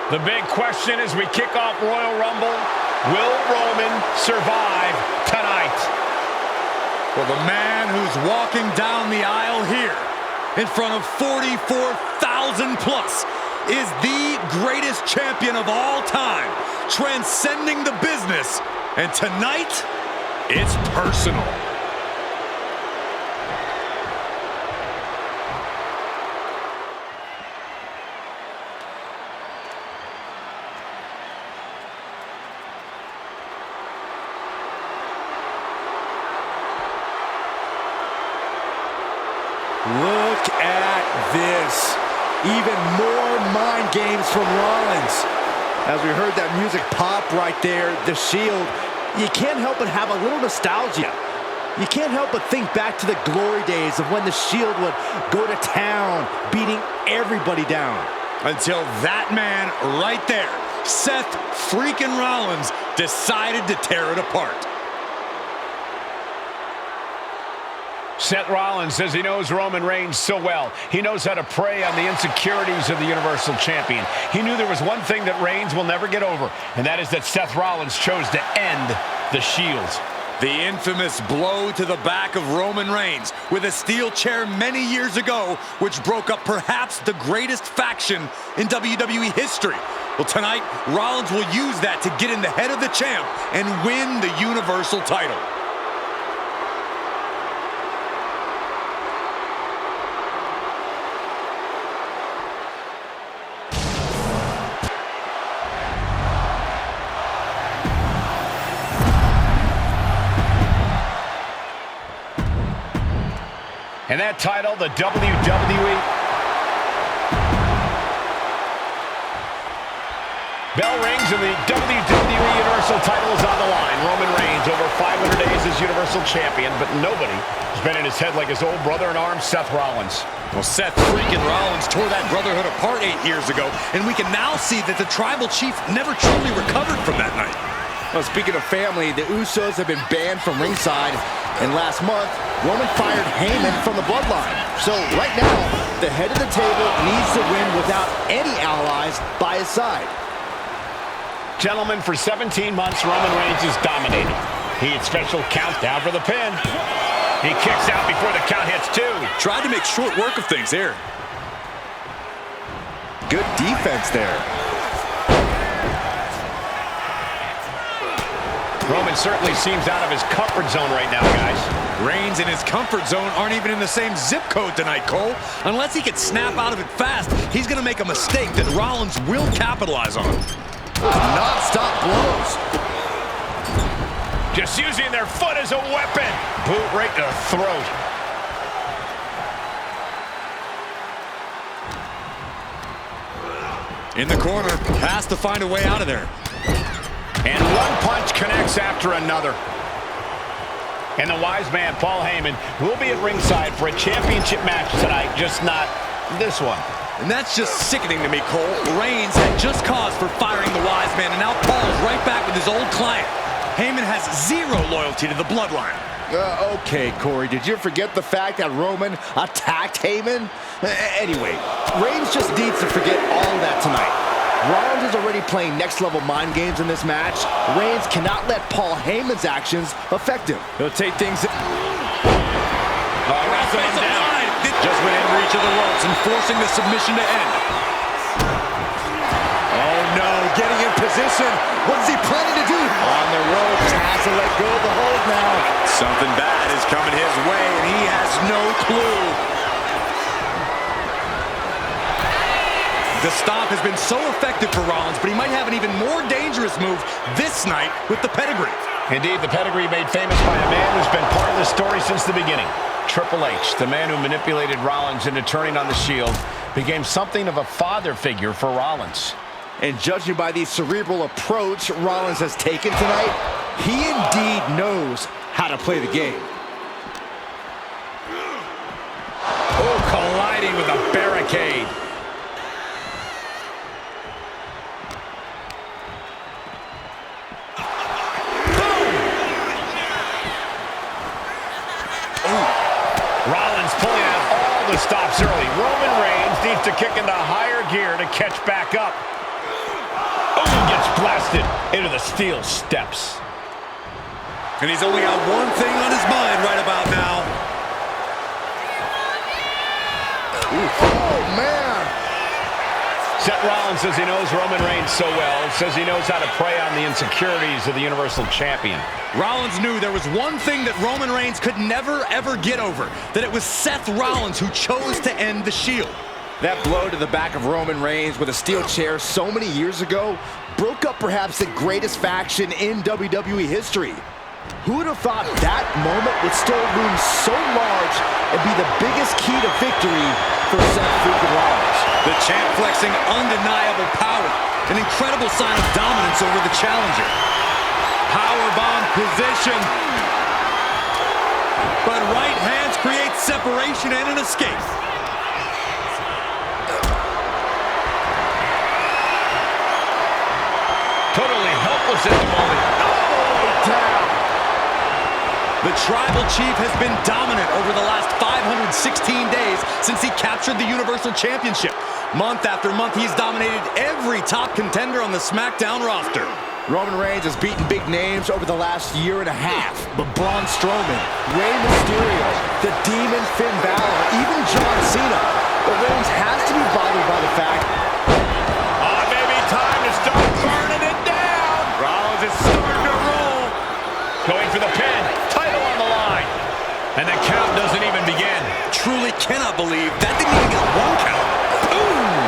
The big question as we kick off Royal Rumble, will Roman survive tonight? Well, the man who's walking down the aisle here in front of 44,000 plus is the greatest champion of all time, transcending the business. And tonight, it's personal. Look at this. Even more mind games from Rollins. As we heard that music pop right there, the Shield, you can't help but have a little nostalgia. You can't help but think back to the glory days of when the Shield would go to town, beating everybody down. Until that man right there, Seth freaking Rollins, decided to tear it apart. Seth Rollins says he knows Roman Reigns so well. He knows how to prey on the insecurities of the Universal Champion. He knew there was one thing that Reigns will never get over, and that is that Seth Rollins chose to end the Shield. The infamous blow to the back of Roman Reigns with a steel chair many years ago, which broke up perhaps the greatest faction in WWE history. Well, tonight, Rollins will use that to get in the head of the champ and win the Universal title. And that title, the WWE. Bell rings and the WWE Universal title is on the line. Roman Reigns over 500 days as Universal Champion, but nobody has been in his head like his old brother in arms, Seth Rollins. Well, Seth freaking Rollins tore that brotherhood apart 8 years ago, and we can now see that the tribal chief never truly recovered from that night. Well, speaking of family, the Usos have been banned from ringside, and last month, Roman fired Heyman from the bloodline. So right now, the head of the table needs to win without any allies by his side. Gentlemen, for 17 months, Roman Reigns has dominated. He had special countdown for the pin. He kicks out before the count hits 2. Tried to make short work of things here. Good defense there. Roman certainly seems out of his comfort zone right now, guys. Reigns and his comfort zone aren't even in the same zip code tonight, Cole. Unless he can snap out of it fast, he's going to make a mistake that Rollins will capitalize on. Non-stop blows. Just using their foot as a weapon. Boot right to the throat. In the corner, has to find a way out of there. And one punch connects after another. And the wise man, Paul Heyman, will be at ringside for a championship match tonight, just not this one. And that's just sickening to me, Cole. Reigns had just cause for firing the wise man, and now Paul's right back with his old client. Heyman has zero loyalty to the bloodline. Okay, Corey, did you forget the fact that Roman attacked Heyman? Anyway, Reigns just needs to forget all of that tonight. Rollins is already playing next-level mind games in this match. Reigns cannot let Paul Heyman's actions affect him. He'll take things... Just within reach of the ropes and forcing the submission to end. Oh no, getting in position. What is he planning to do? On the ropes, has to let go of the hold now. Something bad is coming his way and he has no clue. The stomp has been so effective for Rollins, but he might have an even more dangerous move this night with the pedigree. Indeed, the pedigree made famous by a man who's been part of the story since the beginning. Triple H, the man who manipulated Rollins into turning on the Shield, became something of a father figure for Rollins. And judging by the cerebral approach Rollins has taken tonight, he indeed knows how to play the game. Oh, colliding with a barricade. Rollins pulling out all the stops early. Roman Reigns needs to kick into higher gear to catch back up. Oh, gets blasted into the steel steps. And he's only got one thing on his mind right about now. Oh, man. Seth Rollins says he knows Roman Reigns so well, says he knows how to prey on the insecurities of the Universal Champion. Rollins knew there was one thing that Roman Reigns could never, ever get over, that it was Seth Rollins who chose to end the Shield. That blow to the back of Roman Reigns with a steel chair so many years ago broke up perhaps the greatest faction in WWE history. Who would have thought that moment would still loom so large and be the biggest key to victory for Seth freaking Rollins? The champ flexing undeniable power, an incredible sign of dominance over the challenger. Powerbomb position. But right hands create separation and an escape. Totally helpless at the moment. Oh, down. The Tribal Chief has been dominant over the last 516 days since he captured the Universal Championship. Month after month, he's dominated every top contender on the SmackDown roster. Roman Reigns has beaten big names over the last year and a half, but Braun Strowman, Rey Mysterio, the Demon Finn Balor, even John Cena. But Reigns has to be bothered by the fact Maybe time to start burning it down. Rollins is starting to roll. Going for the pin. Title on the line. And the count doesn't even begin. Truly cannot believe that didn't even get one count. Ooh!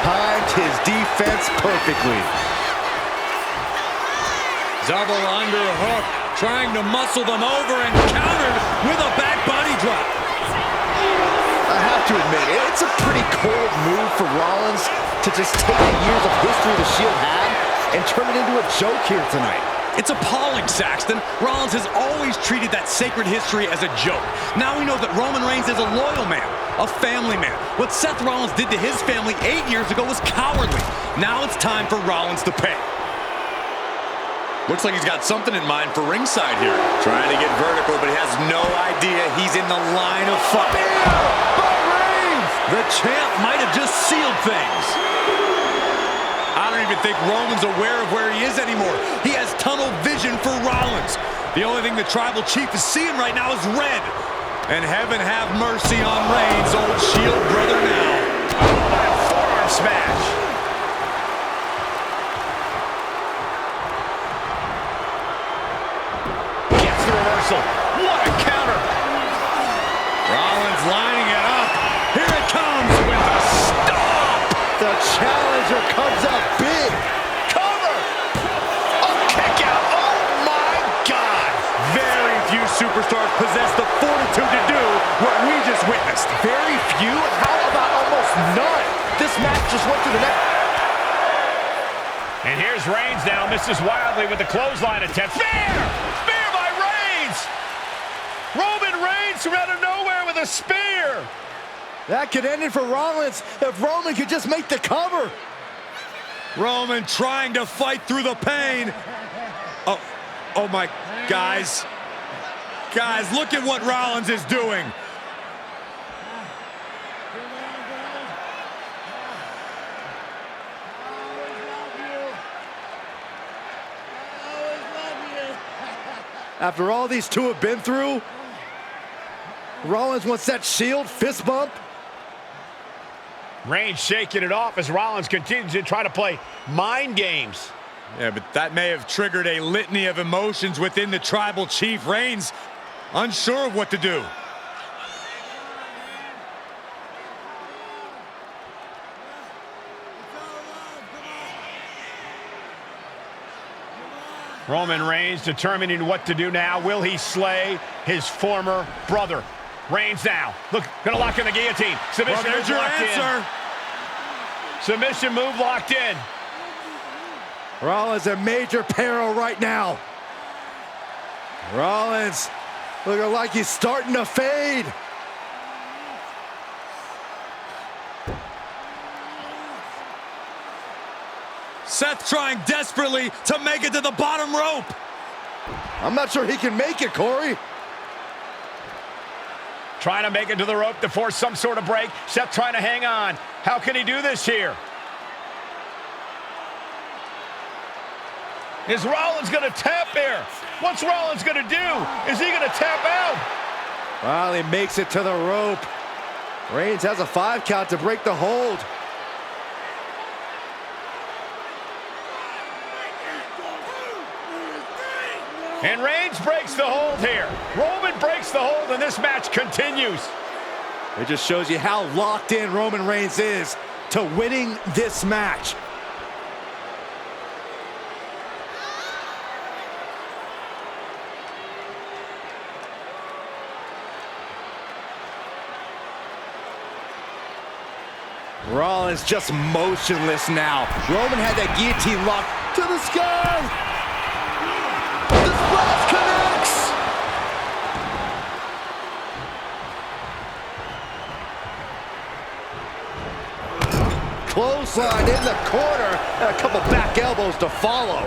timed his defense perfectly. Double underhook, trying to muscle them over and countered with a back body drop. I have to admit, it's a pretty cold move for Rollins to just take the years of history the Shield had and turn it into a joke here tonight. It's appalling, Saxton. Rollins has always treated that sacred history as a joke. Now we know that Roman Reigns is a loyal man, a family man. What Seth Rollins did to his family 8 years ago was cowardly. Now it's time for Rollins to pay. Looks like he's got something in mind for ringside here. Trying to get vertical, but he has no idea he's in the line of fire. The champ might have just sealed things. I don't even think Roman's aware of where he is anymore. He has tunnel vision for Rollins. The only thing the Tribal Chief is seeing right now is red. And heaven have mercy on Reigns, old Shield brother now. By a forearm smash. Gets the reversal. What a counter. Rollins lining it up. Here it comes with a stop. The challenger comes up big. Cover. A kick out. Oh my God. Very few superstars possess the fortitude to do what we just witnessed. Very few? How about almost none? This match just went to the next. And here's Reigns now. Misses wildly with the clothesline attempt. Spear! Spear by Reigns! Roman Reigns from out of nowhere with a spear! That could end it for Rollins if Roman could just make the cover. Roman trying to fight through the pain. Oh my, guys. Guys, look at what Rollins is doing. After all these two have been through, Rollins wants that Shield fist bump. Reigns shaking it off as Rollins continues to try to play mind games. Yeah, but that may have triggered a litany of emotions within the Tribal Chief. Reigns unsure of what to do. Roman Reigns determining what to do now. Will he slay his former brother? Reigns now. Look, gonna lock in the guillotine. Submission Well, there's move your locked answer. in. Submission move locked in. Rollins in major peril right now. Rollins looking like he's starting to fade. Seth trying desperately to make it to the bottom rope. I'm not sure he can make it, Corey. Trying to make it to the rope to force some sort of break. Seth trying to hang on. How can he do this here? Is Rollins going to tap here? What's Rollins going to do? Is he going to tap out? Well, he makes it to the rope. Reigns has a 5 count to break the hold. And Reigns breaks the hold here. Roman breaks the hold, and this match continues. It just shows you how locked in Roman Reigns is to winning this match. Rollins just motionless now. Roman had that guillotine locked to the sky. The splash connects. Clothesline in the corner and a couple back elbows to follow.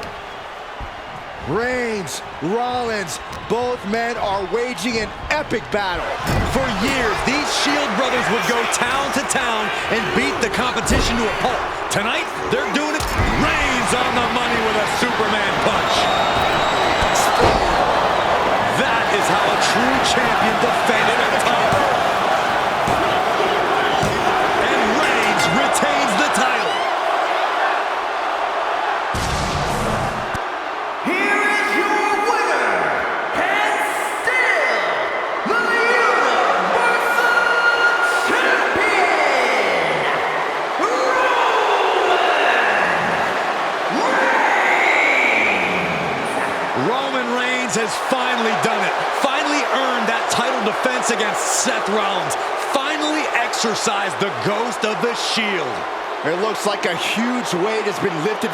Reigns, Rollins, both men are waging an epic battle. For years, these Shield brothers would go town to town and beat the competition to a pulp. Tonight, they're doing it. Reigns on the money with a Superman punch. That is how a true champion defended a title. And Reigns retains the title. Has finally done it. Finally earned that title defense against Seth Rollins. Finally exercised the ghost of the Shield. It looks like a huge weight has been lifted